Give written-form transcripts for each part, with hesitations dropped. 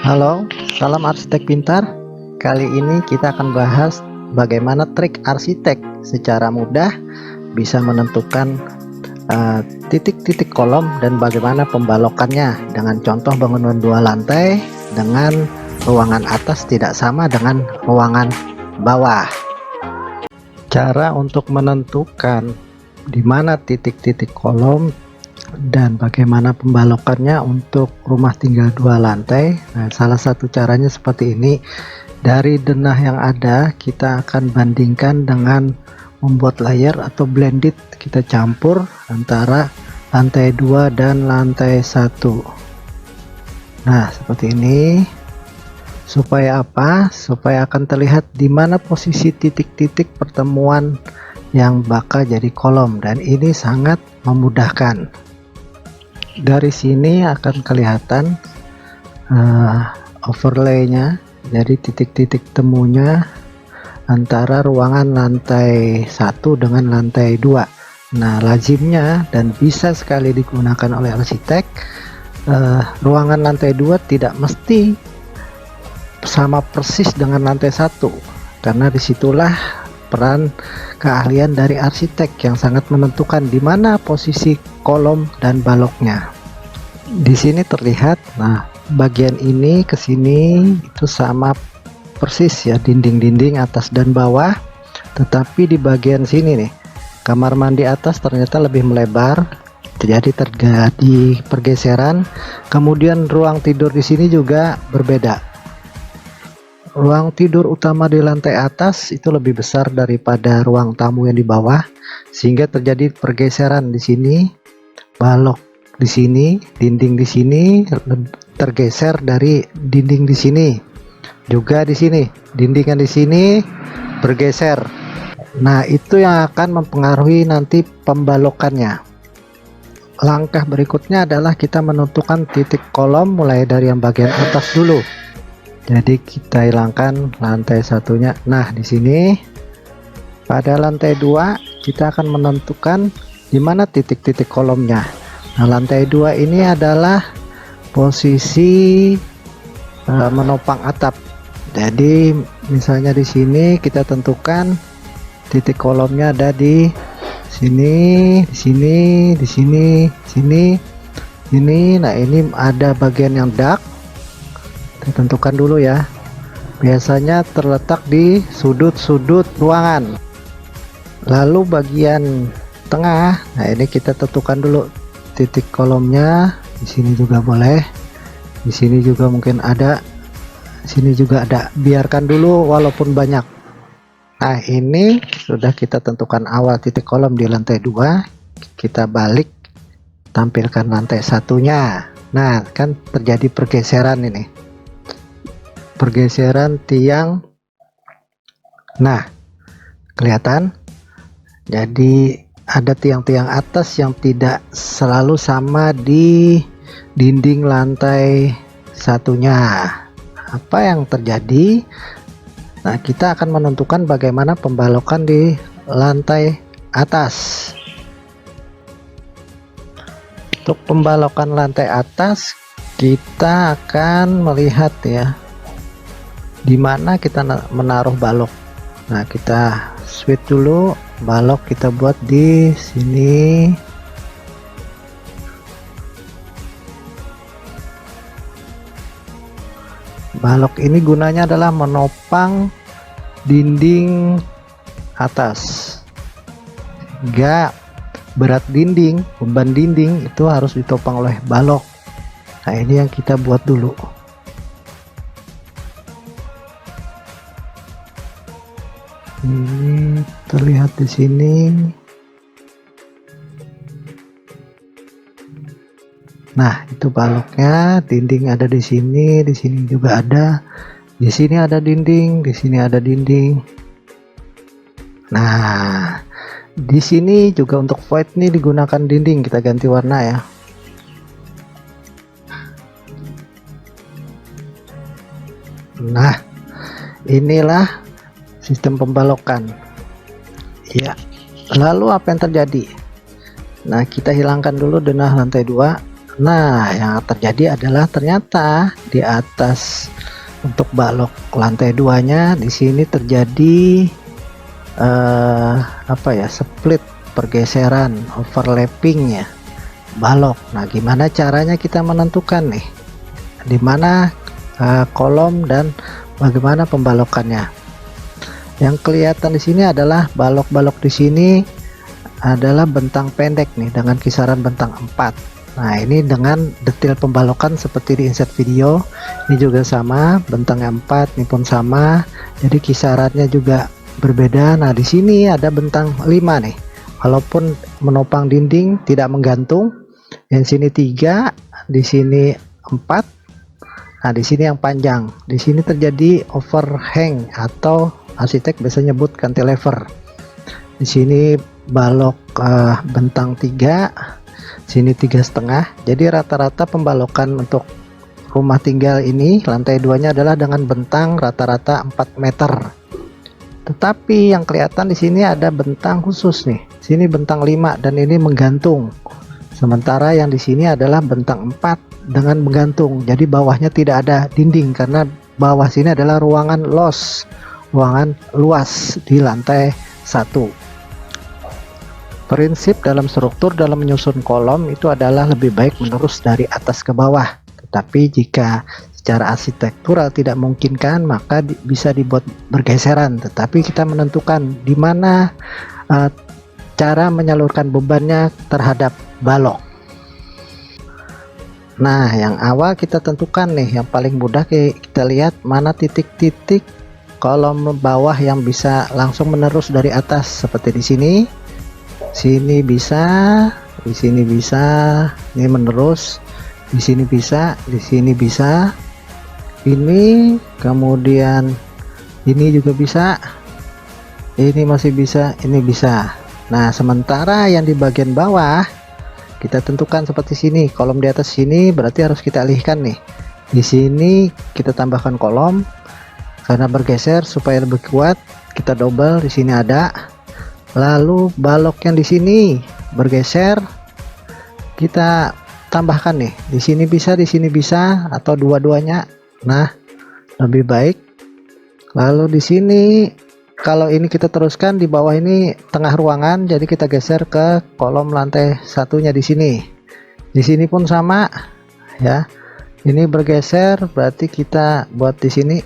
Halo, salam arsitek pintar. Kali ini kita akan bahas bagaimana trik arsitek secara mudah bisa menentukan titik-titik kolom dan bagaimana pembalokannya dengan contoh bangunan 2 lantai dengan ruangan atas tidak sama dengan ruangan bawah. Cara untuk menentukan di mana titik-titik kolom dan bagaimana pembalokannya untuk rumah tinggal 2 lantai. Nah, salah satu caranya seperti ini. Dari denah yang ada kita akan bandingkan dengan membuat layer atau blended, kita campur antara lantai 2 dan lantai 1. Nah, seperti ini. Supaya apa? Supaya akan terlihat di mana posisi titik-titik pertemuan yang bakal jadi kolom, dan ini sangat memudahkan. Dari sini akan kelihatan overlaynya, jadi titik-titik temunya antara ruangan lantai 1 dengan lantai 2. Nah, lazimnya dan bisa sekali digunakan oleh arsitek, ruangan lantai 2 tidak mesti sama persis dengan lantai 1, karena disitulah peran keahlian dari arsitek yang sangat menentukan di mana posisi kolom dan baloknya. Di sini terlihat, nah bagian ini ke sini itu sama persis ya, dinding-dinding atas dan bawah, tetapi di bagian sini nih, kamar mandi atas ternyata lebih melebar, terjadi pergeseran. Kemudian ruang tidur di sini juga berbeda. Ruang tidur utama di lantai atas itu lebih besar daripada ruang tamu yang di bawah, sehingga terjadi pergeseran di sini. Balok di sini, dinding di sini tergeser dari dinding di sini. Juga di sini, dindingan di sini bergeser. Nah, itu yang akan mempengaruhi nanti pembalokannya. Langkah berikutnya adalah kita menentukan titik kolom mulai dari yang bagian atas dulu. Jadi kita hilangkan lantai satunya. Nah, di sini pada lantai 2 kita akan menentukan di mana titik-titik kolomnya. Nah, lantai 2 ini adalah posisi menopang atap. Jadi misalnya di sini kita tentukan titik kolomnya ada di sini, di sini, di sini, sini, ini. Nah, ini ada bagian yang dark. Kita tentukan dulu ya. Biasanya terletak di sudut-sudut ruangan. Lalu bagian tengah, nah ini kita tentukan dulu titik kolomnya. Di sini juga boleh, di sini juga mungkin ada, di sini juga ada. Biarkan dulu walaupun banyak. Nah, ini sudah kita tentukan awal titik kolom di lantai 2. Kita balik, tampilkan lantai satunya. Nah, kan terjadi pergeseran ini, pergeseran tiang. Nah, kelihatan. Jadi ada tiang-tiang atas yang tidak selalu sama di dinding lantai satunya. Apa yang terjadi? Nah, kita akan menentukan bagaimana pembalokan di lantai atas. Untuk pembalokan lantai atas, kita akan melihat ya, di mana kita menaruh balok. Nah, kita switch dulu, balok kita buat di sini. Balok ini gunanya adalah menopang dinding atas. Enggak berat dinding, beban dinding itu harus ditopang oleh balok. Nah, ini yang kita buat dulu. Ini terlihat di sini. Nah, itu baloknya, dinding ada di sini juga ada. Di sini ada dinding, di sini ada dinding. Nah, di sini juga untuk void nih digunakan dinding, kita ganti warna ya. Nah, inilah sistem pembalokan ya. Lalu apa yang terjadi? Nah, kita hilangkan dulu denah lantai 2. Nah, yang terjadi adalah ternyata di atas untuk balok lantai 2-nya di sini terjadi apa ya, split, pergeseran, overlapping ya balok. Nah, gimana caranya kita menentukan nih di mana kolom dan bagaimana pembalokannya? Yang kelihatan di sini adalah balok-balok di sini adalah bentang pendek nih dengan kisaran bentang 4. Nah, ini dengan detail pembalokan seperti di insert video. Ini juga sama, bentangnya 4, ini pun sama. Jadi kisarannya juga berbeda. Nah, di sini ada bentang 5 nih. Walaupun menopang dinding tidak menggantung. Yang sini 3, di sini 4. Nah, di sini yang panjang. Di sini terjadi overhang atau arsitek biasa nyebut cantilever. Di sini balok bentang 3, sini 3,5. Jadi rata-rata pembalokan untuk rumah tinggal ini lantai 2-nya adalah dengan bentang rata-rata 4 meter. Tetapi yang kelihatan di sini ada bentang khusus nih. Sini bentang 5 dan ini menggantung. Sementara yang di sini adalah bentang 4 dengan menggantung. Jadi bawahnya tidak ada dinding karena bawah sini adalah ruangan los, ruangan luas di lantai 1. Prinsip dalam struktur dalam menyusun kolom itu adalah lebih baik menerus dari atas ke bawah. Tetapi jika secara arsitektural tidak memungkinkan, maka bisa dibuat bergeseran. Tetapi kita menentukan di mana cara menyalurkan bebannya terhadap balok. Nah, yang awal kita tentukan nih, yang paling mudah kita lihat mana titik-titik kolom bawah yang bisa langsung menerus dari atas seperti di sini. Sini bisa, di sini bisa, ini menerus, di sini bisa, di sini bisa, ini kemudian ini juga bisa, ini masih bisa, ini bisa. Nah, sementara yang di bagian bawah kita tentukan seperti sini, kolom di atas sini berarti harus kita alihkan nih. Di sini kita tambahkan kolom karena bergeser supaya lebih kuat, kita double, di sini ada. Lalu balok yang di sini bergeser, kita tambahkan nih. Di sini bisa, di sini bisa, atau dua-duanya. Nah, lebih baik. Lalu di sini, kalau ini kita teruskan di bawah ini tengah ruangan, jadi kita geser ke kolom lantai satunya di sini. Di sini pun sama, ya. Ini bergeser, berarti kita buat di sini.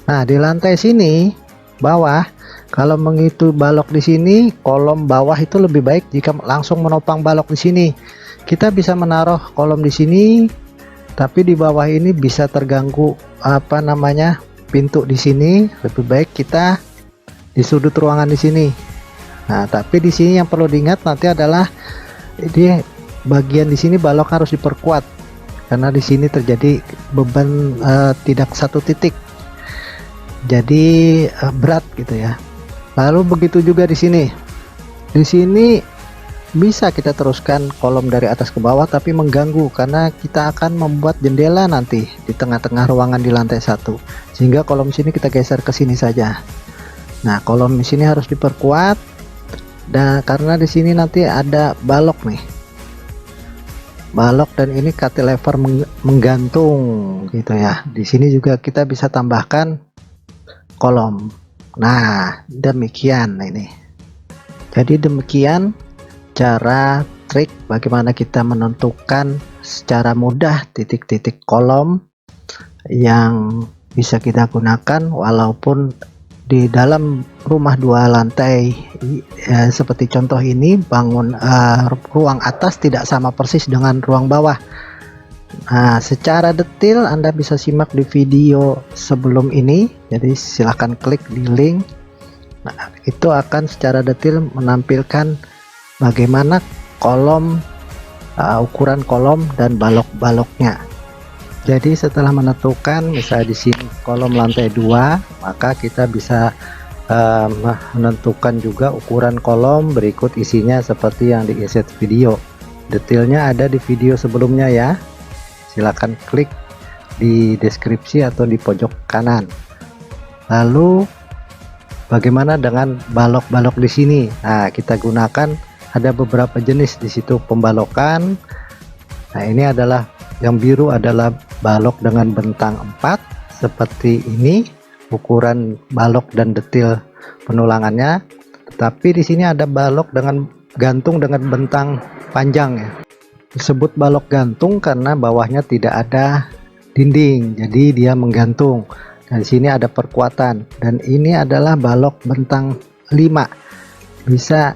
Nah, di lantai sini bawah. Kalau menghitung balok di sini, kolom bawah itu lebih baik jika langsung menopang balok di sini. Kita bisa menaruh kolom di sini, tapi di bawah ini bisa terganggu apa namanya pintu di sini. Lebih baik kita di sudut ruangan di sini. Nah, tapi di sini yang perlu diingat nanti adalah di bagian di sini balok harus diperkuat karena di sini terjadi beban tidak satu titik, jadi berat gitu ya. Lalu begitu juga di sini. Di sini bisa kita teruskan kolom dari atas ke bawah tapi mengganggu karena kita akan membuat jendela nanti di tengah-tengah ruangan di lantai 1. Sehingga kolom sini kita geser ke sini saja. Nah, kolom di sini harus diperkuat dan karena di sini nanti ada balok nih. Balok dan ini cantilever menggantung gitu ya. Di sini juga kita bisa tambahkan kolom. Nah, demikian ini. Jadi demikian cara trik bagaimana kita menentukan secara mudah titik-titik kolom yang bisa kita gunakan walaupun di dalam rumah 2 lantai seperti contoh ini bangun ruang atas tidak sama persis dengan ruang bawah. Nah, secara detail Anda bisa simak di video sebelum ini, jadi silahkan klik di link. Nah, itu akan secara detail menampilkan bagaimana kolom, ukuran kolom dan balok-baloknya. Jadi setelah menentukan misalnya di sini kolom lantai 2, maka kita bisa menentukan juga ukuran kolom berikut isinya seperti yang di insert video. Detailnya ada di video sebelumnya ya. Silakan klik di deskripsi atau di pojok kanan. Lalu bagaimana dengan balok-balok di sini? Nah, kita gunakan ada beberapa jenis di situ pembalokan. Nah, ini adalah yang biru adalah balok dengan bentang 4 seperti ini ukuran balok dan detil penulangannya. Tetapi di sini ada balok dengan gantung dengan bentang panjang ya. Disebut balok gantung karena bawahnya tidak ada dinding, jadi dia menggantung. Dan sini ada perkuatan, dan ini adalah balok bentang 5. Bisa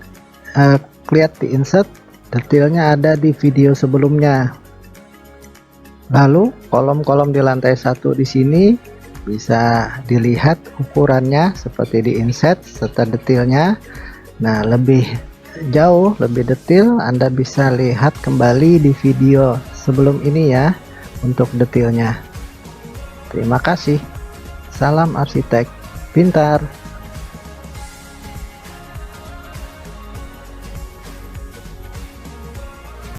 lihat di insert, detailnya ada di video sebelumnya. Lalu kolom-kolom di lantai 1 di sini bisa dilihat ukurannya seperti di insert serta detailnya. Nah, lebih jauh, lebih detail Anda bisa lihat kembali di video sebelum ini ya untuk detailnya. Terima kasih. Salam arsitek pintar.